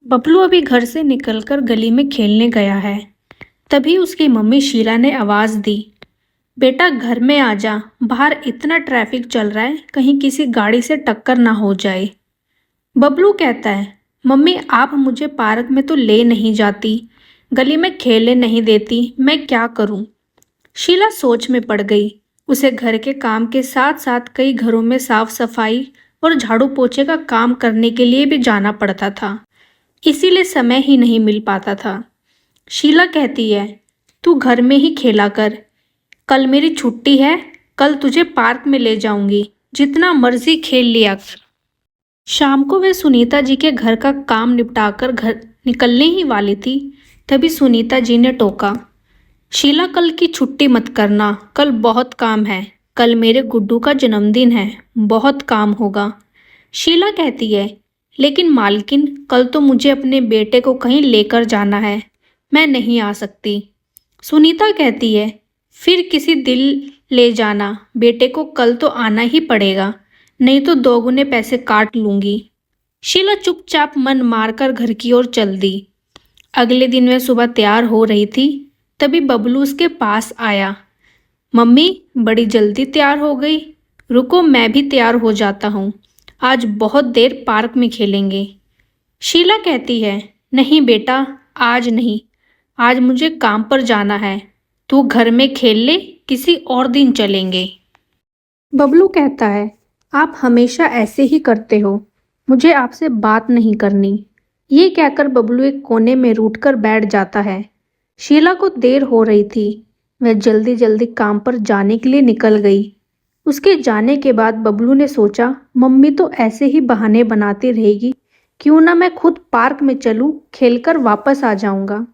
बबलू अभी घर से निकलकर गली में खेलने गया है। तभी उसकी मम्मी शीला ने आवाज़ दी, बेटा घर में आ जा, बाहर इतना ट्रैफिक चल रहा है, कहीं किसी गाड़ी से टक्कर ना हो जाए। बबलू कहता है, मम्मी आप मुझे पार्क में तो ले नहीं जाती, गली में खेलने नहीं देती, मैं क्या करूं? शीला सोच में पड़ गई। उसे घर के काम के साथ साथ कई घरों में साफ सफाई और झाड़ू पोछे का काम करने के लिए भी जाना पड़ता था, इसीलिए समय ही नहीं मिल पाता था। शीला कहती है, तू घर में ही खेला कर, कल मेरी छुट्टी है, कल तुझे पार्क में ले जाऊंगी, जितना मर्जी खेल लिया कर। शाम को वह सुनीता जी के घर का काम निपटाकर घर निकलने ही वाली थी, तभी सुनीता जी ने टोका, शीला कल की छुट्टी मत करना, कल बहुत काम है, कल मेरे गुड्डू का जन्मदिन है, बहुत काम होगा। शीला कहती है, लेकिन मालकिन कल तो मुझे अपने बेटे को कहीं लेकर जाना है, मैं नहीं आ सकती। सुनीता कहती है, फिर किसी दिन ले जाना, बेटे को कल तो आना ही पड़ेगा, नहीं तो दोगुने पैसे काट लूंगी। शीला चुपचाप मन मारकर घर की ओर चल दी। अगले दिन वह सुबह तैयार हो रही थी, तभी बबलू उसके पास आया। मम्मी बड़ी जल्दी तैयार हो गई, रुको मैं भी तैयार हो जाता हूँ, आज बहुत देर पार्क में खेलेंगे। शीला कहती है, नहीं बेटा, आज नहीं, आज मुझे काम पर जाना है, तू घर में खेल ले, किसी और दिन चलेंगे। बबलू कहता है, आप हमेशा ऐसे ही करते हो, मुझे आपसे बात नहीं करनी। ये कहकर बबलू एक कोने में रूठकर बैठ जाता है। शीला को देर हो रही थी, वह जल्दी जल्दी काम पर जाने के लिए निकल गई। उसके जाने के बाद बबलू ने सोचा, मम्मी तो ऐसे ही बहाने बनाती रहेगी, क्यों ना मैं खुद पार्क में चलूं, खेलकर वापस आ जाऊंगा,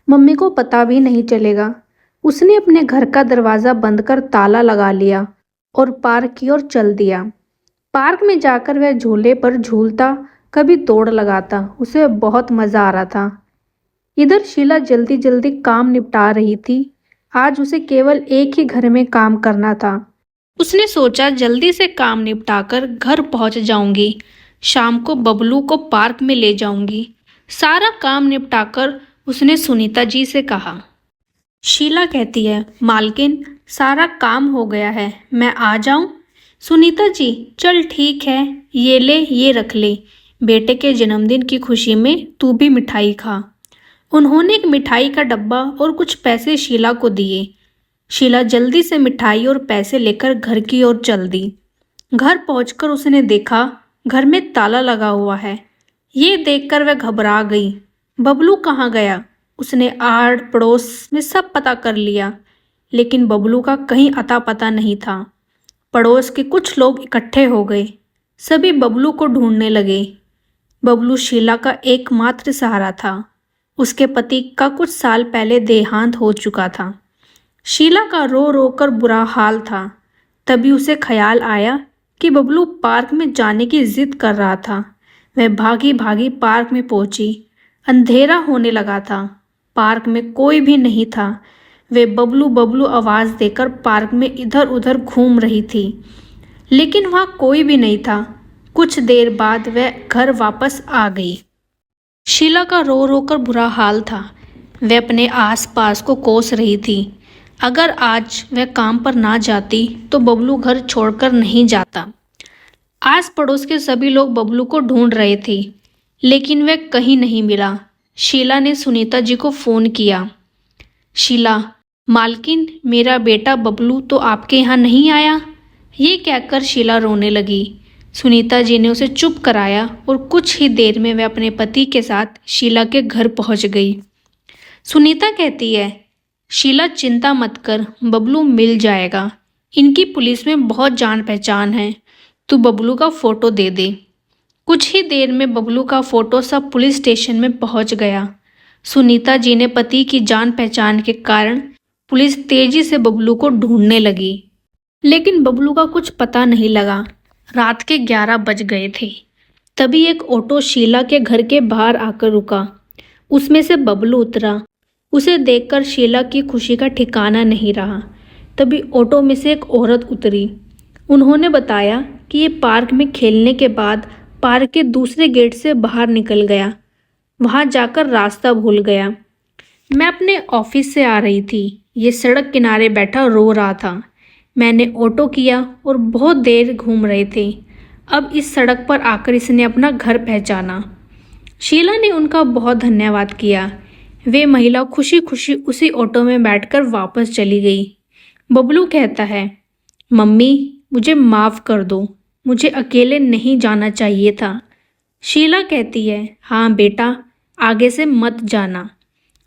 मम्मी को पता भी नहीं चलेगा। उसने अपने घर का दरवाज़ा बंद कर ताला लगा लिया और पार्क की ओर चल दिया। पार्क में जाकर वह झूले पर झूलता, कभी दौड़ लगाता, उसे बहुत मज़ा आ रहा था। इधर शीला जल्दी जल्दी काम निपटा रही थी। आज उसे केवल एक ही घर में काम करना था। उसने सोचा जल्दी से काम निपटाकर घर पहुंच जाऊंगी, शाम को बबलू को पार्क में ले जाऊंगी। सारा काम निपटाकर उसने सुनीता जी से कहा। शीला कहती है, मालकिन सारा काम हो गया है, मैं आ जाऊं? सुनीता जी, चल ठीक है, ये ले, ये रख ले, बेटे के जन्मदिन की खुशी में तू भी मिठाई खा। उन्होंने एक मिठाई का डब्बा और कुछ पैसे शीला को दिए। शीला जल्दी से मिठाई और पैसे लेकर घर की ओर चल दी। घर पहुंचकर उसने देखा घर में ताला लगा हुआ है। ये देखकर वह घबरा गई। बबलू कहाँ गया? उसने आड़ पड़ोस में सब पता कर लिया, लेकिन बबलू का कहीं अता पता नहीं था। पड़ोस के कुछ लोग इकट्ठे हो गए, सभी बबलू को ढूंढने लगे। बबलू शीला का एकमात्र सहारा था। उसके पति का कुछ साल पहले देहांत हो चुका था। शीला का रो रो कर बुरा हाल था। तभी उसे ख्याल आया कि बबलू पार्क में जाने की जिद कर रहा था। वह भागी भागी पार्क में पहुंची। अंधेरा होने लगा था, पार्क में कोई भी नहीं था। वे बबलू बबलू आवाज़ देकर पार्क में इधर उधर घूम रही थी, लेकिन वहाँ कोई भी नहीं था। कुछ देर बाद वह घर वापस आ गई। शीला का रो रो कर बुरा हाल था। वह अपने आसपास को कोस रही थी। अगर आज वह काम पर ना जाती तो बबलू घर छोड़कर नहीं जाता। आस पड़ोस के सभी लोग बबलू को ढूंढ रहे थे, लेकिन वह कहीं नहीं मिला। शीला ने सुनीता जी को फ़ोन किया। शीला, मालकिन मेरा बेटा बबलू तो आपके यहाँ नहीं आया। ये कहकर शीला रोने लगी। सुनीता जी ने उसे चुप कराया और कुछ ही देर में वह अपने पति के साथ शीला के घर पहुंच गई। सुनीता कहती है, शीला चिंता मत कर, बबलू मिल जाएगा, इनकी पुलिस में बहुत जान पहचान है, तू बबलू का फ़ोटो दे दे। कुछ ही देर में बबलू का फ़ोटो सब पुलिस स्टेशन में पहुंच गया। सुनीता जी ने पति की जान पहचान के कारण पुलिस तेजी से बबलू को ढूंढने लगी, लेकिन बबलू का कुछ पता नहीं लगा। रात के 11 बज गए थे। तभी एक ऑटो शीला के घर के बाहर आकर रुका। उसमें से बबलू उतरा। उसे देखकर शीला की खुशी का ठिकाना नहीं रहा। तभी ऑटो में से एक औरत उतरी। उन्होंने बताया कि ये पार्क में खेलने के बाद पार्क के दूसरे गेट से बाहर निकल गया। वहां जाकर रास्ता भूल गया। मैं अपने ऑफिस से आ रही थी। ये सड़क किनारे बैठा रो रहा था। मैंने ऑटो किया और बहुत देर घूम रहे थे। अब इस सड़क पर आकर इसने अपना घर पहचाना। शीला ने उनका बहुत धन्यवाद किया। वे महिला खुशी खुशी उसी ऑटो में बैठकर वापस चली गई। बबलू कहता है, मम्मी मुझे माफ़ कर दो, मुझे अकेले नहीं जाना चाहिए था। शीला कहती है, हाँ बेटा, आगे से मत जाना।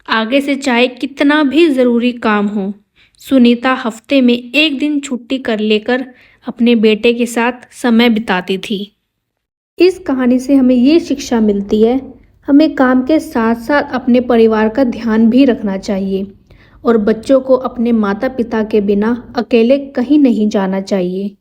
आगे से चाहे कितना भी ज़रूरी काम हो। सुनीता हफ्ते में एक दिन छुट्टी कर लेकर अपने बेटे के साथ समय बिताती थी। इस कहानी से हमें ये शिक्षा मिलती है, हमें काम के साथ साथ अपने परिवार का ध्यान भी रखना चाहिए और बच्चों को अपने माता पिता के बिना अकेले कहीं नहीं जाना चाहिए।